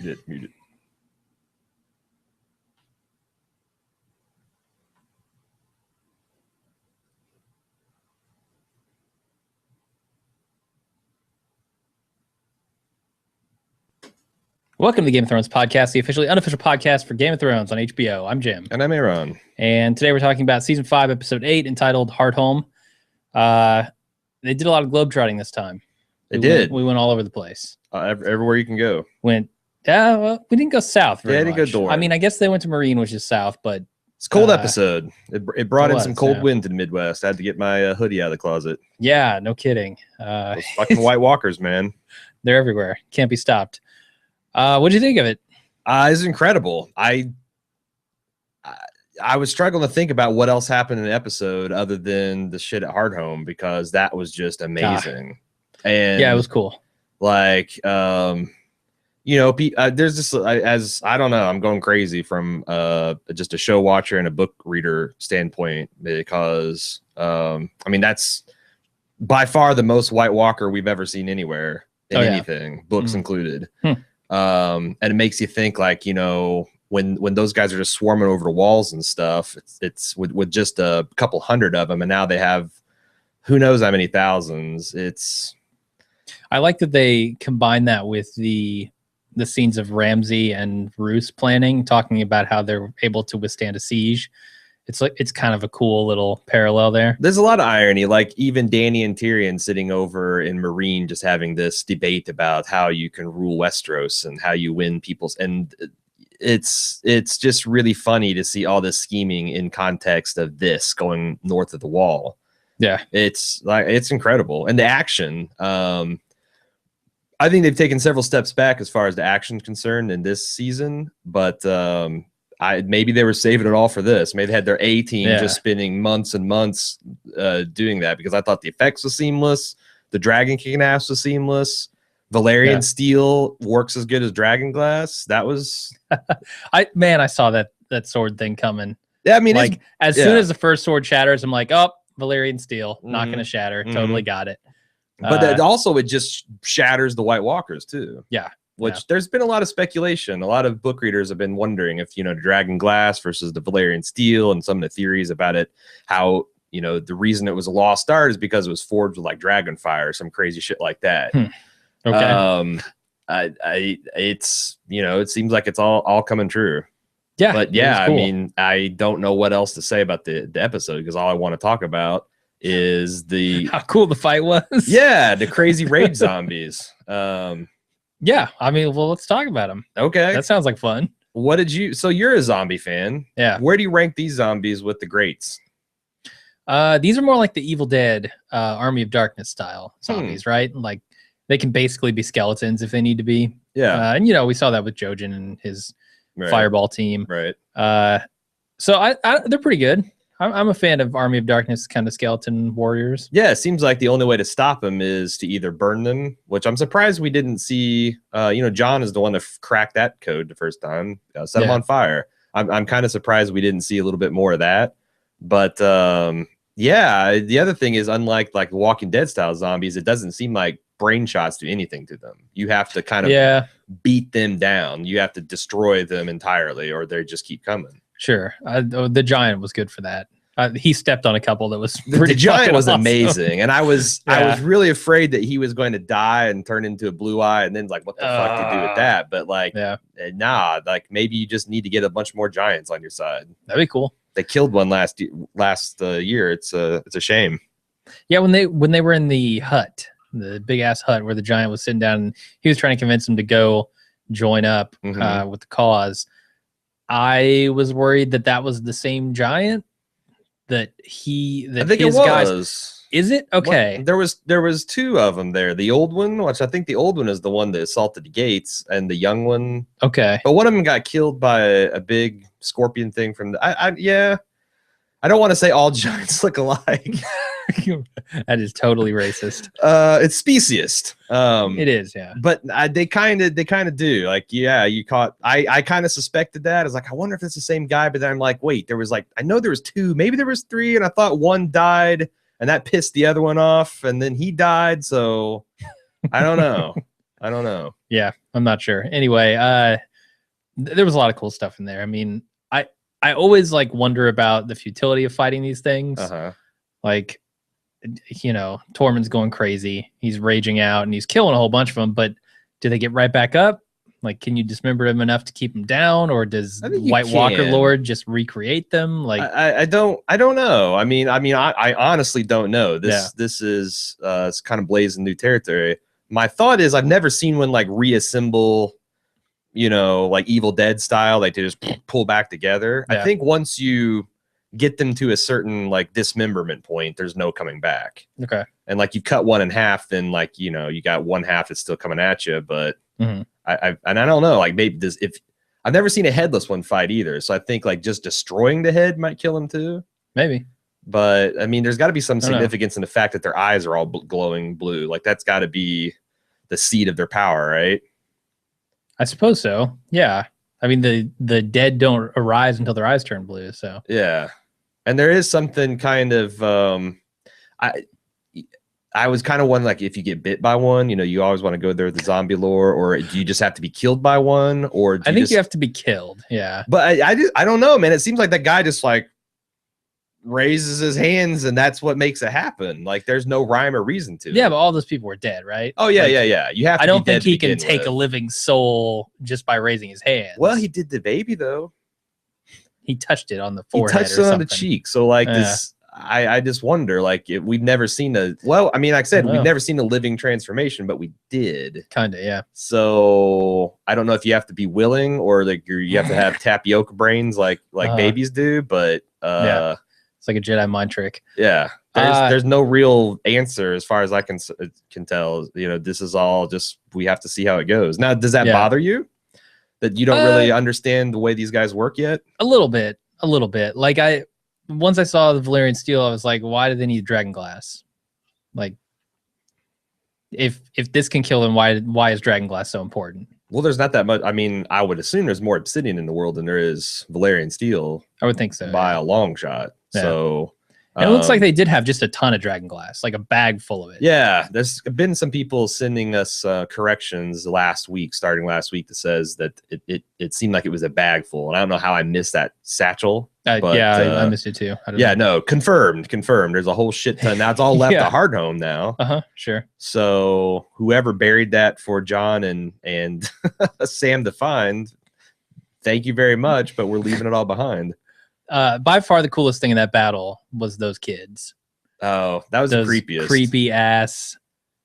Mute it. Welcome to the Game of Thrones podcast, the officially unofficial podcast for Game of Thrones on HBO. I'm Jim. And I'm A.Ron. And today we're talking about Season 5, Episode 8, entitled Hardhome. They did a lot of globetrotting this time. We went all over the place. Everywhere you can go. We didn't go south very much. Didn't go north. I mean, I guess they went to Marine, which is south, but... It's a cold episode. It brought in some cold wind to the Midwest. I had to get my hoodie out of the closet. Yeah, no kidding. Those fucking White Walkers, man. They're everywhere. Can't be stopped. What did you think of it? It's incredible. I was struggling to think about what else happened in the episode other than the shit at Hardhome, because that was just amazing. And yeah, it was cool. Like, there's just as I don't know, I'm going crazy from just a show watcher and a book reader standpoint, because that's by far the most White Walker we've ever seen anywhere in anything, books included. And it makes you think, like, when those guys are just swarming over the walls and stuff, it's with just a couple hundred of them, and now they have who knows how many thousands. I like that they combine that with the scenes of Ramsay and Roose planning, talking about how they're able to withstand a siege. It's kind of a cool little parallel there. There's a lot of irony, like even Dany and Tyrion sitting over in Marine, just having this debate about how you can rule Westeros and how you win people's, and it's just really funny to see all this scheming in context of this going north of the wall. Yeah, it's incredible. And the action, I think they've taken several steps back as far as the action concerned in this season, but maybe they were saving it all for this. Maybe they had their A team just spending months and months doing that, because I thought the effects was seamless. The dragon kicking ass was seamless. Valerian steel works as good as dragon glass. That was I saw that sword thing coming. Yeah, I mean, like as soon as the first sword shatters, I'm like, oh, Valerian steel, not going to shatter. Totally got it. But also it just shatters the White Walkers too. Yeah. Which there's been a lot of speculation. A lot of book readers have been wondering if, dragon glass versus the Valerian steel, and some of the theories about it, how, the reason it was a lost art is because it was forged with like dragon fire, some crazy shit like that. Okay. It's, it seems like it's all coming true. Yeah. But yeah, cool. I mean, I don't know what else to say about the episode, because all I want to talk about is how cool the fight was. Yeah. The crazy rage zombies. Yeah, I mean, well, let's talk about them. Okay. That sounds like fun. So you're a zombie fan. Yeah. Where do you rank these zombies with the greats? These are more like the Evil Dead, Army of Darkness style zombies, right? Like they can basically be skeletons if they need to be. Yeah. And, we saw that with Jojen and his Fireball team. Right. So they're pretty good. I'm a fan of Army of Darkness kind of skeleton warriors. Yeah, it seems like the only way to stop them is to either burn them, which I'm surprised we didn't see. John is the one that cracked that code the first time. Set them on fire. I'm kind of surprised we didn't see a little bit more of that. But the other thing is, unlike like Walking Dead style zombies, it doesn't seem like brain shots do anything to them. You have to kind of beat them down. You have to destroy them entirely, or they just keep coming. Sure. The giant was good for that. He stepped on a couple that was pretty the giant was awesome. amazing, and I was really afraid that he was going to die and turn into a blue eye, and then like, what the fuck to do with that? But like, nah, like maybe you just need to get a bunch more giants on your side. That'd be cool. They killed one last year. It's a shame. Yeah, when they were in the hut, the big ass hut where the giant was sitting down, and he was trying to convince him to go join up with the cause. I was worried that was the same giant I think his it was. Guys. Is it? Okay. There was two of them there. The old one, which I think the old one is the one that assaulted the gates, and the young one. Okay. But one of them got killed by a big scorpion thing from the. I don't want to say all giants look alike. That is totally racist. It's speciest. It is, yeah. But they kind of do. Like, yeah, you caught. I kind of suspected that. I was like, I wonder if it's the same guy. But then I'm like, wait, there was like, I know there was two, maybe there was three, and I thought one died, and that pissed the other one off, and then he died. So I don't know. I don't know. Yeah, I'm not sure. Anyway, there was a lot of cool stuff in there. I mean, I always like wonder about the futility of fighting these things. Like, you know, Tormund's going crazy. He's raging out and he's killing a whole bunch of them. But do they get right back up? Like, can you dismember him enough to keep him down, or does White Walker Lord just recreate them? Like, I don't know. I mean, I honestly don't know. This is it's kind of blazing new territory. My thought is I've never seen one like reassemble, you know, like Evil Dead style, like they just pull back together. I think once you get them to a certain like dismemberment point, there's no coming back. Okay. And like you cut one in half, then like, you know, you got one half that's still coming at you. But I don't know, like maybe this, if I've never seen a headless one fight either. So I think like just destroying the head might kill him too. Maybe. But I mean, there's got to be some significance in the fact that their eyes are all glowing blue. Like that's got to be the seed of their power, right? I suppose so. Yeah. I mean, the dead don't arise until their eyes turn blue. So yeah. And there is something kind of I was kind of wondering, like, if you get bit by one, you know, you always want to go there with the zombie lore, or do you just have to be killed by one? Or I think you have to be killed. Yeah. But I don't know, man. It seems like that guy just like raises his hands and that's what makes it happen. Like there's no rhyme or reason to it. Yeah, but all those people were dead, right? Oh yeah, like, yeah. You have to I don't think he can take a living soul just by raising his hands. Well, he did the baby though. He touched it on the forehead. He touched it on the cheek. So like this, I just wonder, like, we've never seen a, well, I mean, like I said, we've never seen a living transformation, but we did. Kind of, yeah. So I don't know if you have to be willing or like you have to have tapioca brains like babies do, but yeah. It's like a Jedi mind trick. Yeah. There's no real answer as far as I can tell. You know, this is all just, we have to see how it goes. Now, does that bother you? That you don't really understand the way these guys work yet? A little bit. Like once I saw the Valyrian steel, I was like, why do they need dragon glass? Like, if this can kill them, why is dragon glass so important? Well, there's not that much. I mean, I would assume there's more obsidian in the world than there is Valyrian steel. I would think so. By a long shot. Yeah. So and it looks like they did have just a ton of dragon glass, like a bag full of it. Yeah, there's been some people sending us corrections starting last week, that says that it seemed like it was a bag full, and I don't know how I missed that satchel. But, yeah, I missed it too. No, confirmed. There's a whole shit ton. Now it's all left to Hardhome now. Sure. So whoever buried that for John and Sam to find, thank you very much, but we're leaving it all behind. By far the coolest thing in that battle was those kids. Oh, that was the creepiest. Creepy ass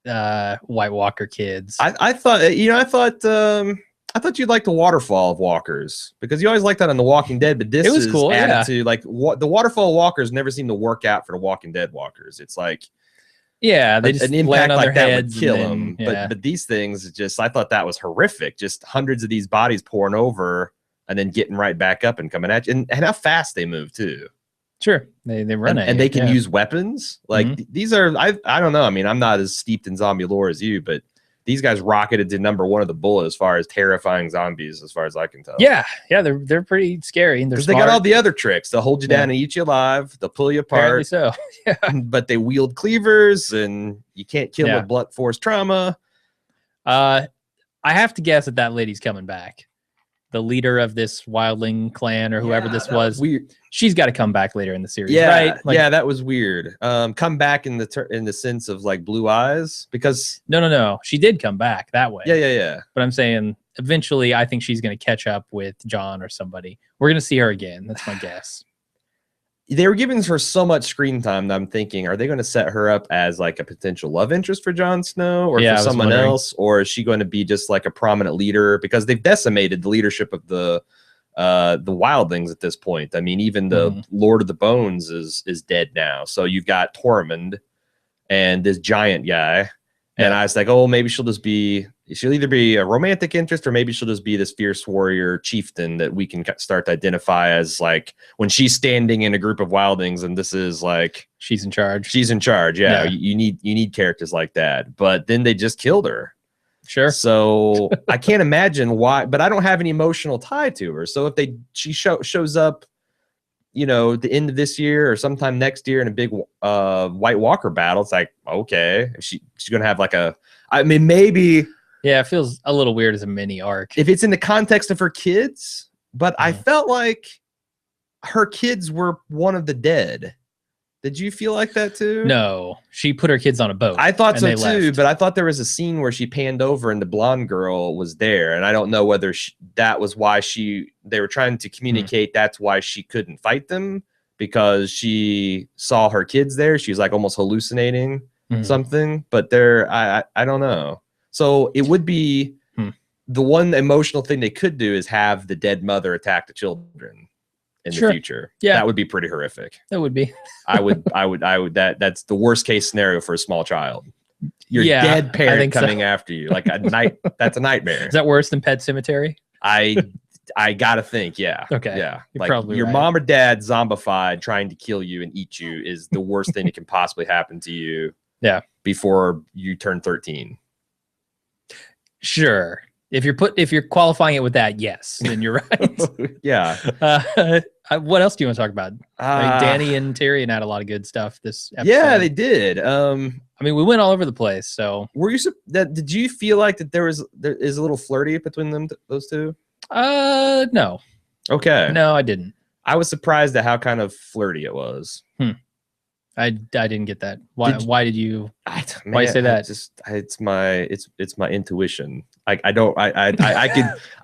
White Walker kids. I thought you'd like the waterfall of walkers, because you always like that on The Walking Dead, but this is cool, added to, like, the waterfall of walkers never seem to work out for the Walking Dead walkers. It's like, yeah, they just an impact like that would kill them. But these things, just, I thought that was horrific. Just hundreds of these bodies pouring over and then getting right back up and coming at you, and how fast they move too. Sure, they run and they can use weapons. Like these are, I don't know. I mean, I'm not as steeped in zombie lore as you, but these guys rocketed to #1 of the bullet as far as terrifying zombies, as far as I can tell. Yeah, they're pretty scary. And they got all the other tricks. They'll hold you down and eat you alive. They'll pull you apart. Apparently so. But they wield cleavers, and you can't kill with blunt force trauma. I have to guess that lady's coming back. The leader of this wildling clan, or whoever this was, weird. She's got to come back later in the series, right? Like, yeah, that was weird. Come back in the sense of like blue eyes, because no, she did come back that way. Yeah. But I'm saying eventually, I think she's going to catch up with John or somebody. We're going to see her again. That's my guess. They were giving her so much screen time that I'm thinking, are they going to set her up as like a potential love interest for Jon Snow, or for someone else, or is she going to be just like a prominent leader? Because they've decimated the leadership of the wildlings at this point. I mean, even the Lord of the Bones is dead now. So you've got Tormund and this giant guy. And I was like, oh, maybe she'll either be a romantic interest, or maybe she'll just be this fierce warrior chieftain that we can start to identify as, like, when she's standing in a group of wildlings and this is like, she's in charge. Yeah. You need characters like that. But then they just killed her. Sure. So I can't imagine why, but I don't have any emotional tie to her. So if she shows up, you know, the end of this year or sometime next year in a big White Walker battle, it's like, okay, she's gonna have like I mean, maybe Yeah, it feels a little weird as a mini arc. If it's in the context of her kids, but I felt like her kids were one of the dead. Did you feel like that too? No, she put her kids on a boat. I thought so too, left. but I thought there was a scene where she panned over and the blonde girl was there, and I don't know whether that was why they were trying to communicate that's why she couldn't fight them, because she saw her kids there. She was like almost hallucinating something, but I don't know. So it would be the one emotional thing they could do is have the dead mother attack the children in the future. Yeah, that would be pretty horrific. That would be. I would that's the worst case scenario for a small child. Your dead parent coming after you, like that's a nightmare. Is that worse than Pet Sematary? I gotta think, yeah. Okay. Yeah. You're like probably your right. mom or dad zombified trying to kill you and eat you is the worst thing that can possibly happen to you. Yeah. Before you turn 13. Sure. If you're qualifying it with that, yes, then you're right. Yeah. What else do you want to talk about? Danny and Tyrion had a lot of good stuff this episode. Yeah, they did. I mean, we went all over the place. So, did you feel like that there is a little flirty between those two? No. Okay. No, I didn't. I was surprised at how kind of flirty it was. I didn't get that. Why did you say that? It's my intuition. I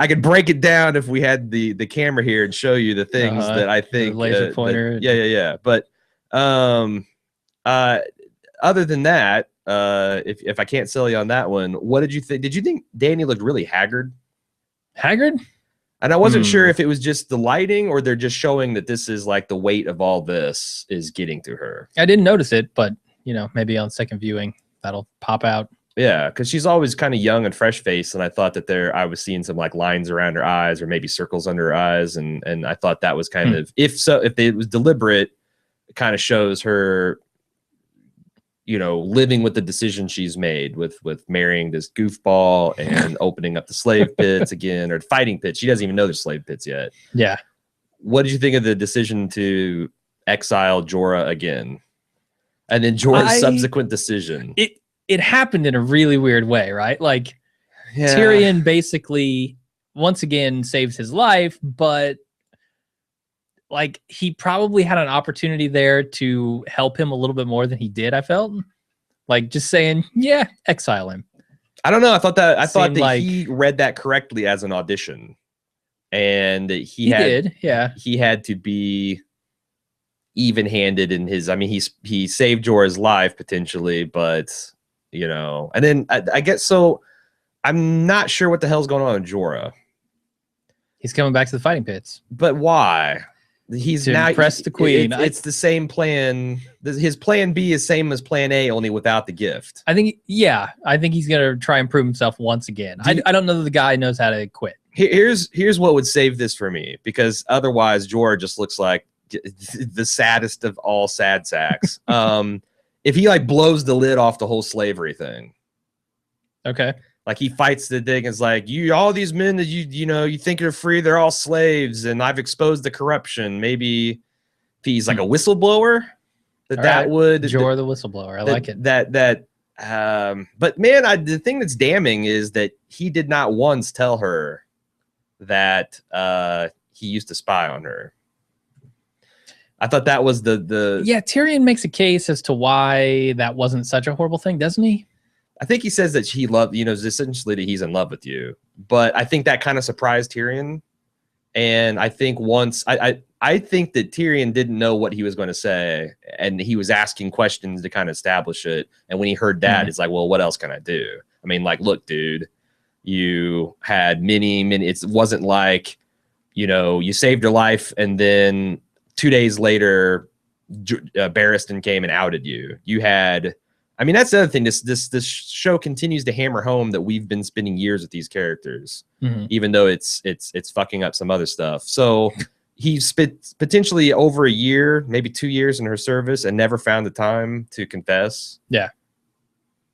could break it down if we had the camera here and show you the things that I think the laser pointer. Yeah. But other than that, if I can't sell you on that one, what did you think? Did you think Danny looked really haggard? Haggard? And I wasn't sure if it was just the lighting or they're just showing that this is like the weight of all this is getting to her. I didn't notice it, but maybe on second viewing that'll pop out. Yeah, because she's always kind of young and fresh faced, and I thought that I was seeing some like lines around her eyes or maybe circles under her eyes, and I thought that was kind of if it was deliberate, it kind of shows her, living with the decision she's made with marrying this goofball and opening up the slave pits again, or fighting pits. She doesn't even know there's slave pits yet. Yeah. What did you think of the decision to exile Jorah again? And then Jorah's subsequent decision. It happened in a really weird way, right? Like Tyrion basically once again saves his life, but like he probably had an opportunity there to help him a little bit more than he did. I felt like just saying, yeah, exile him. I don't know. I thought that he read that correctly as an audition, and he had to be even-handed in his. I mean, he saved Jorah's life potentially, but and then I guess so. I'm not sure what the hell's going on in Jorah. He's coming back to the fighting pits, but why? He's now impress the queen. It's the same plan. His plan B is same as plan A, only without the gift. I think he's gonna try and prove himself once again. I don't know that the guy knows how to quit. Here's what would save this for me, because otherwise Jorah just looks like the saddest of all sad sacks. If he like blows the lid off the whole slavery thing, okay. Like he fights the thing. It's like all these men that you think are free, they're all slaves, and I've exposed the corruption. Maybe if he's like a whistleblower, that would Jorah the whistleblower. I like it. But man, the thing that's damning is that he did not once tell her that he used to spy on her. I thought that was the Tyrion makes a case as to why that wasn't such a horrible thing, doesn't he? I think he says that he loved, essentially that he's in love with you. But I think that kind of surprised Tyrion. And I think I think that Tyrion didn't know what he was going to say, and he was asking questions to kind of establish it. And when he heard that, it's like, well, what else can I do? I mean, like, look, dude, you had many. It wasn't like, you saved your life and then 2 days later, Barristan came and outed you. You had. I mean, that's the other thing. This show continues to hammer home that we've been spending years with these characters, even though it's fucking up some other stuff. So he spent potentially over a year, maybe 2 years in her service, and never found the time to confess. Yeah,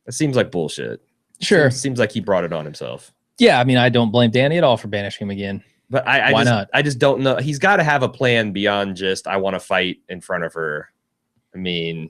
it seems like bullshit. Sure, seems like he brought it on himself. Yeah, I mean, I don't blame Danny at all for banishing him again. But why not? I just don't know. He's got to have a plan beyond just I want to fight in front of her. I mean.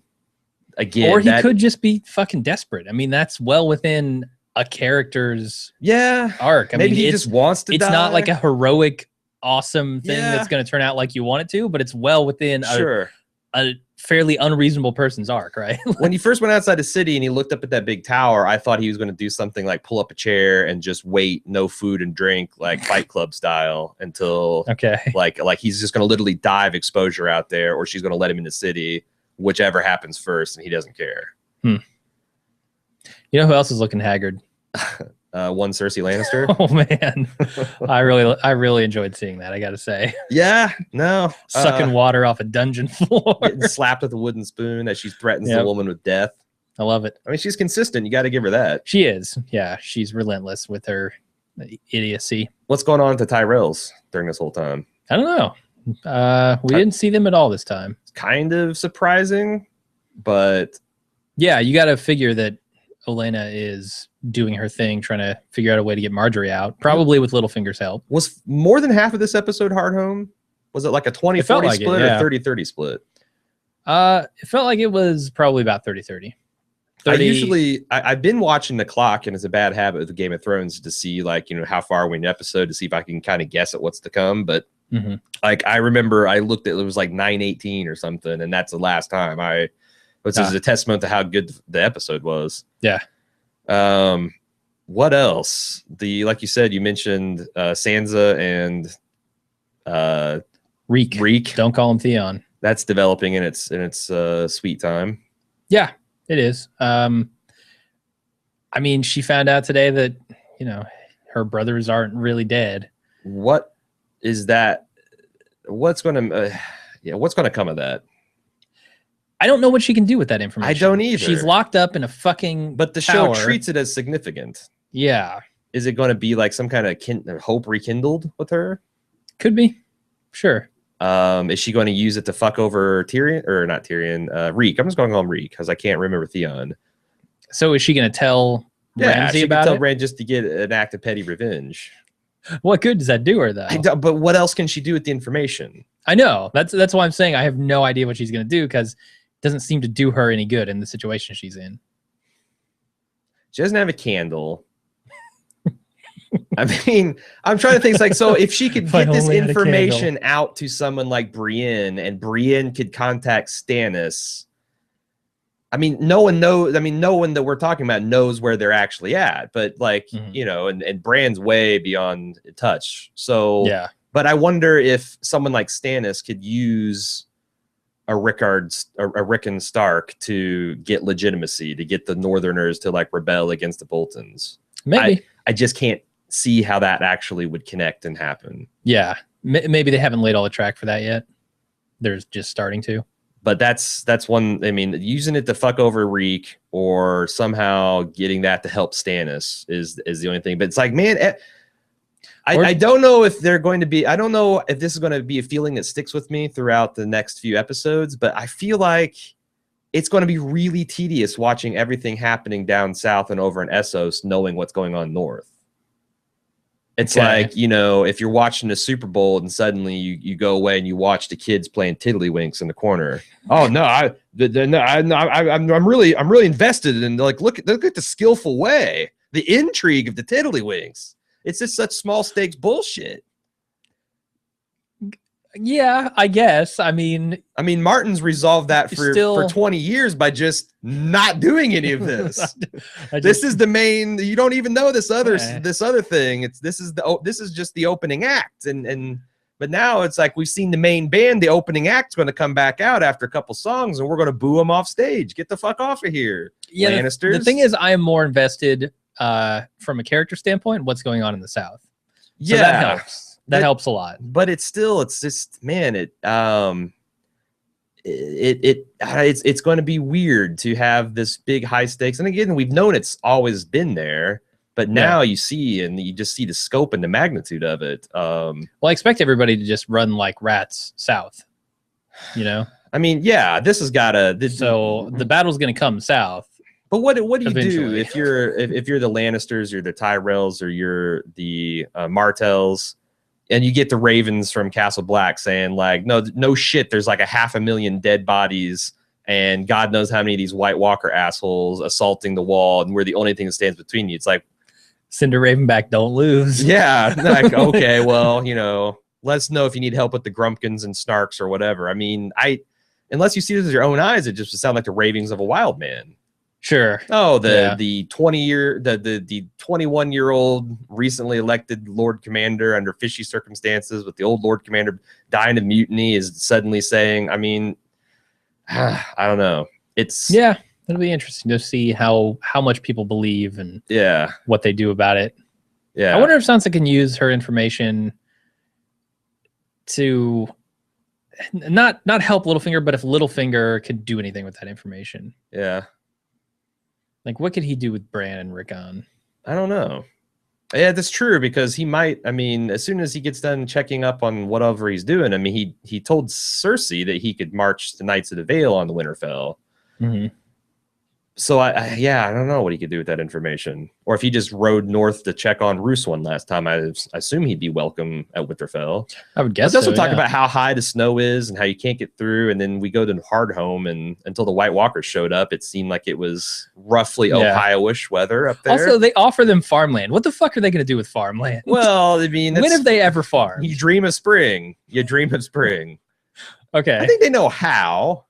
Again, or he could just be fucking desperate. I mean, that's well within a character's yeah arc. I maybe mean, he just wants to it's die. not like a heroic, awesome thing Yeah. that's going to turn out like you want it to, but it's well within Sure. a fairly unreasonable person's arc, right? When he first went outside the city and he looked up at that big tower, I thought he was going to do something like pull up a chair and just wait, no food and drink, like Fight Club style, until Okay. like he's just going to literally dive exposure out there, or she's going to let him in the city, whichever happens first, and he doesn't care. You know who else is looking haggard? One Cersei Lannister. Oh man, I really enjoyed seeing that. I got to say, Yeah, no, sucking water off a dungeon floor, getting slapped with a wooden spoon as she threatens the woman with death. I love it. I mean, she's consistent. You got to give her that. She is. Yeah, she's relentless with her idiocy. What's going on with the Tyrells during this whole time? I don't know. We didn't see them at all this time. It's kind of surprising, but yeah, you got to figure that Olenna is doing her thing, trying to figure out a way to get Marjorie out, probably with Littlefinger's help. Was more than half of this episode Hardhome? Was it like a 20-40 like split it, yeah. or 30-30 split? It felt like it was probably about 30-30. I've been watching the clock, and it's a bad habit with the Game of Thrones to see, like, you know, how far we're in the episode to see if I can kind of guess at what's to come. But like, I remember I looked at it was like 9:18 or something, and that's the last time which is a testament to how good the episode was. Yeah. What else? Like you said, you mentioned Sansa and Reek. Don't call him Theon. That's developing in its sweet time. Yeah, it is. I mean, she found out today that, you know, her brothers aren't really dead. What is that? What's going to come of that? I don't know what she can do with that information. I don't either. She's locked up in a fucking But the tower. show treats it as significant. Yeah. Is it going to be like some kind of hope rekindled with her? Could be. Sure. Is she going to use it to fuck over Tyrion, or not Tyrion? Reek. I'm just going to call him Reek because I can't remember Theon. So is she going to tell Ramsay about tell it? Rand just to get an act of petty revenge. What good does that do her, though? But what else can she do with the information? I know. That's why I'm saying I have no idea what she's going to do, because it doesn't seem to do her any good in the situation she's in. She doesn't have a candle. I mean, I'm trying to think, like, so if she could get this information out to someone like Brienne, and Brienne could contact Stannis, I mean, no one that we're talking about knows where they're actually at, but like, you know, and Bran's way beyond touch. So, yeah. But I wonder if someone like Stannis could use a Rickon Stark to get legitimacy, to get the Northerners to like rebel against the Boltons. Maybe. I just can't see how that actually would connect and happen. Yeah. Maybe they haven't laid all the track for that yet. They're just starting to. But that's one. I mean, using it to fuck over Reek or somehow getting that to help Stannis is the only thing. But it's like, man, I don't know if they're going to be. I don't know if this is going to be a feeling that sticks with me throughout the next few episodes. But I feel like it's going to be really tedious watching everything happening down south and over in Essos, knowing what's going on north. It's like, you know, if you're watching a Super Bowl and suddenly you go away and you watch the kids playing tiddlywinks in the corner. Oh no, I'm really invested in, like, look at the skillful way, the intrigue of the tiddlywinks. It's just such small stakes bullshit. Yeah, I guess. I mean, Martin's resolved that for 20 years by just not doing any of this. This is the main. You don't even know this other thing. This is just the opening act, but now it's like we've seen the main band. The opening act's going to come back out after a couple songs, and we're going to boo them off stage. Get the fuck off of here, Lannisters. The thing is, I am more invested from a character standpoint. What's going on in the South? So yeah, that helps. That helps a lot, but it's just, man, it's going to be weird to have this big high stakes. And again, we've known it's always been there, but now you just see the scope and the magnitude of it. Well, I expect everybody to just run like rats south, you know? I mean, yeah, this has got to. So the battle's going to come south. But what do you do if you're the Lannisters, you're the Tyrells, or you're the Martells? And you get the Ravens from Castle Black saying, like, no shit, there's like 500,000 dead bodies, and God knows how many of these White Walker assholes assaulting the wall, and we're the only thing that stands between you. It's like, Send a raven back. Don't lose. Yeah. Like, okay, well, let us know if you need help with the Grumpkins and Snarks or whatever. I mean, unless you see this with your own eyes, it just would sound like the ravings of a wild man. Sure. Oh, the 21-year-old recently elected Lord Commander under fishy circumstances with the old Lord Commander dying of mutiny is suddenly saying, I mean, I don't know. It'll be interesting to see how much people believe and what they do about it. Yeah. I wonder if Sansa can use her information to not help Littlefinger, but if Littlefinger could do anything with that information. Yeah. Like, what could he do with Bran and Rickon? I don't know. Yeah, that's true, because he might, I mean, as soon as he gets done checking up on whatever he's doing, I mean, he told Cersei that he could march the Knights of the Vale on the Winterfell. Mm-hmm. So I don't know what he could do with that information, or if he just rode north to check on Roose one last time. I assume he'd be welcome at Winterfell. I would guess. But also talk about how high the snow is and how you can't get through. And then we go to Hardhome, and until the White Walkers showed up, it seemed like it was roughly Ohio-ish weather up there. Also, they offer them farmland. What the fuck are they going to do with farmland? Well, I mean, when have they ever farmed? You dream of spring. You dream of spring. Okay, I think they know how.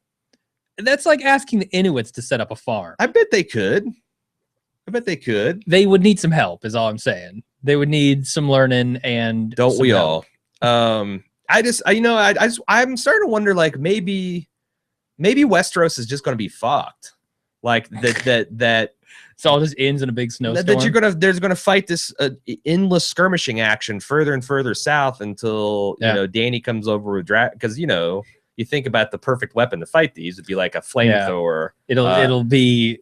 That's like asking the Inuits to set up a farm. I bet they could. They would need some help, is all I'm saying. They would need some learning, and don't we help. All? I'm starting to wonder, like, maybe Westeros is just going to be fucked. Like that so all just ends in a big snowstorm. That there's gonna fight this endless skirmishing action further and further south until Dany comes over with because you think about the perfect weapon to fight these, it'd be like a flamethrower. It'll be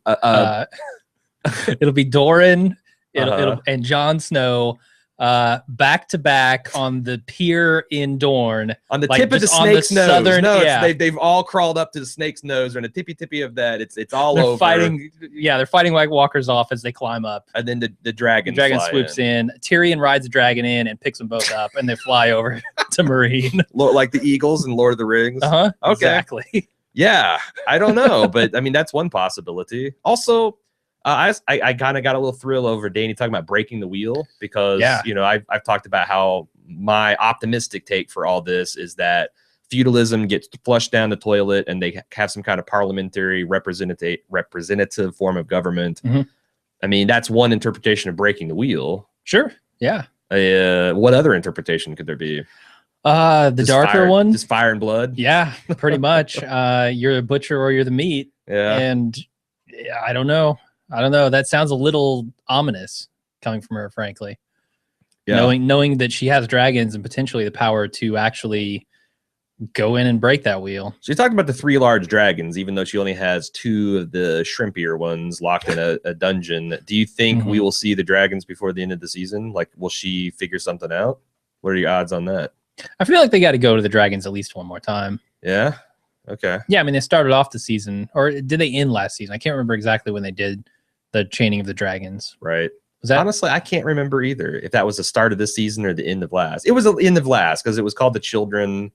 it'll be Doran, and Jon Snow back to back on the pier in Dorne, on the tip of the snake's nose. Southern, they've all crawled up to the snake's nose, or on the tippy of that. It's all over. They're fighting White Walkers off as they climb up, and then the dragon swoops in. Tyrion rides the dragon in and picks them both up, and they fly over to Marine, like the eagles in Lord of the Rings. Okay. Exactly. Yeah, I don't know, but I mean that's one possibility. Also, I kind of got a little thrill over Dany talking about breaking the wheel, because I've talked about how my optimistic take for all this is that feudalism gets flushed down the toilet and they have some kind of parliamentary representative form of government. Mm-hmm. I mean, that's one interpretation of breaking the wheel. Sure. Yeah. What other interpretation could there be? The just darker one, just fire and blood. Yeah, pretty much. You're the butcher or you're the meat. Yeah. And I don't know. That sounds a little ominous coming from her, frankly. Yeah. Knowing that she has dragons and potentially the power to actually go in and break that wheel. She's talking about the 3 large dragons, even though she only has 2 of the shrimpier ones locked in a dungeon. Do you think we will see the dragons before the end of the season? Like, will she figure something out? What are your odds on that? I feel like they got to go to the dragons at least one more time. Yeah. Okay. Yeah, I mean, they started off the season, or did they end last season? I can't remember exactly when they did the chaining of the dragons. Right. Was that honestly? I can't remember either. If that was the start of this season or the end of last. It was the end of last, because it was called The Children,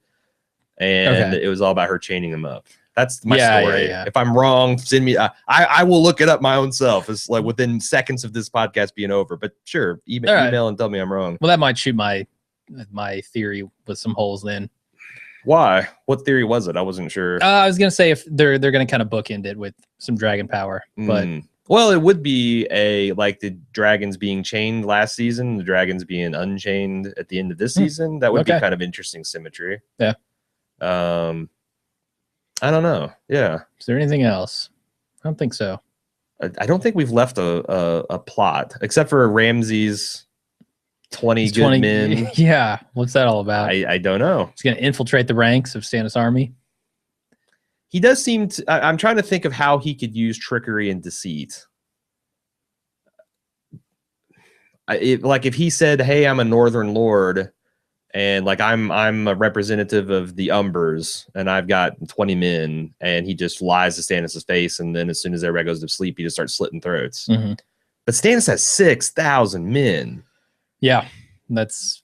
and it was all about her chaining them up. That's my story. Yeah. If I'm wrong, send me. I will look it up my own self. It's like within seconds of this podcast being over. But sure, email and tell me I'm wrong. Well, that might shoot my theory with some holes then. Why? What theory was it? I wasn't sure. I was gonna say if they're gonna kind of bookend it with some dragon power, but well, it would be like the dragons being chained last season, the dragons being unchained at the end of this season. That would be kind of interesting symmetry. Yeah. I don't know. Yeah. Is there anything else? I don't think so. I don't think we've left a plot except for Ramsay's 20 good men. Yeah. What's that all about? I don't know. He's going to infiltrate the ranks of Stannis' army. He does seem to. I'm trying to think of how he could use trickery and deceit. Like if he said, "Hey, I'm a Northern Lord, and like I'm a representative of the Umbers, and I've got 20 men," and he just lies to Stannis' face, and then as soon as everybody goes to sleep, he just starts slitting throats. But Stannis has 6,000 men. Yeah, that's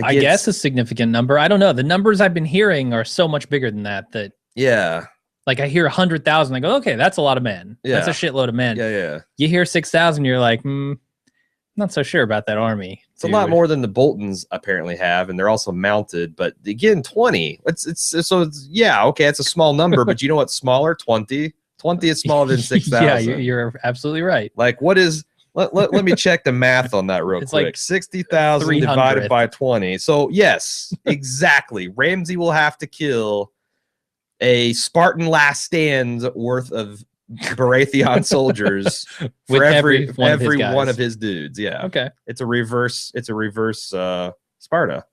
I guess a significant number. I don't know. The numbers I've been hearing are so much bigger than that. Yeah. Like I hear 100,000, I go, okay, that's a lot of men. Yeah. That's a shitload of men. Yeah. You hear 6,000, you're like, Not so sure about that army. It's a lot more than the Boltons apparently have, and they're also mounted. But again, 20. Yeah, okay, it's a small number, but you know what's smaller? 20. 20 is smaller than 6,000. Yeah, you're absolutely right. Like, what is? Let me check the math on that real quick. Like 60,000 divided by 20. So yes, exactly. Ramsey will have to kill a Spartan last stand worth of Baratheon soldiers for every one of his dudes. Yeah. Okay. It's a reverse Sparta.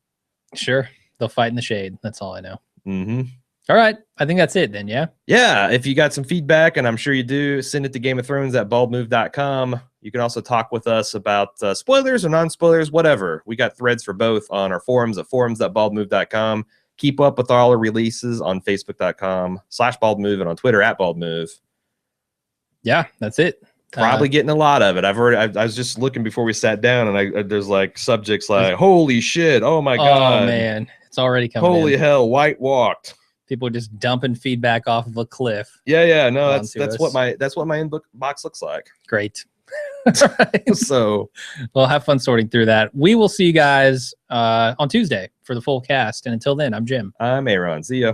Sure. They'll fight in the shade. That's all I know. Mm-hmm. All right. I think that's it then. Yeah. Yeah. If you got some feedback, and I'm sure you do, send it to GameOfThrones@baldmove.com. You can also talk with us about spoilers or non-spoilers, whatever. We got threads for both on our forums at forums.baldmove.com. Keep up with all our releases on Facebook.com/baldmove and on Twitter @baldmove. Yeah, that's it. Probably getting a lot of it. I was just looking before we sat down, and there's like subjects like holy shit, oh my god, oh man, it's already coming. Holy hell, White walked. People just dumping feedback off of a cliff. Yeah, no, that's what my inbox looks like. Great. So, we'll have fun sorting through that. We will see you guys on Tuesday for the full cast, and until then, I'm Jim. I'm A.Ron. See ya.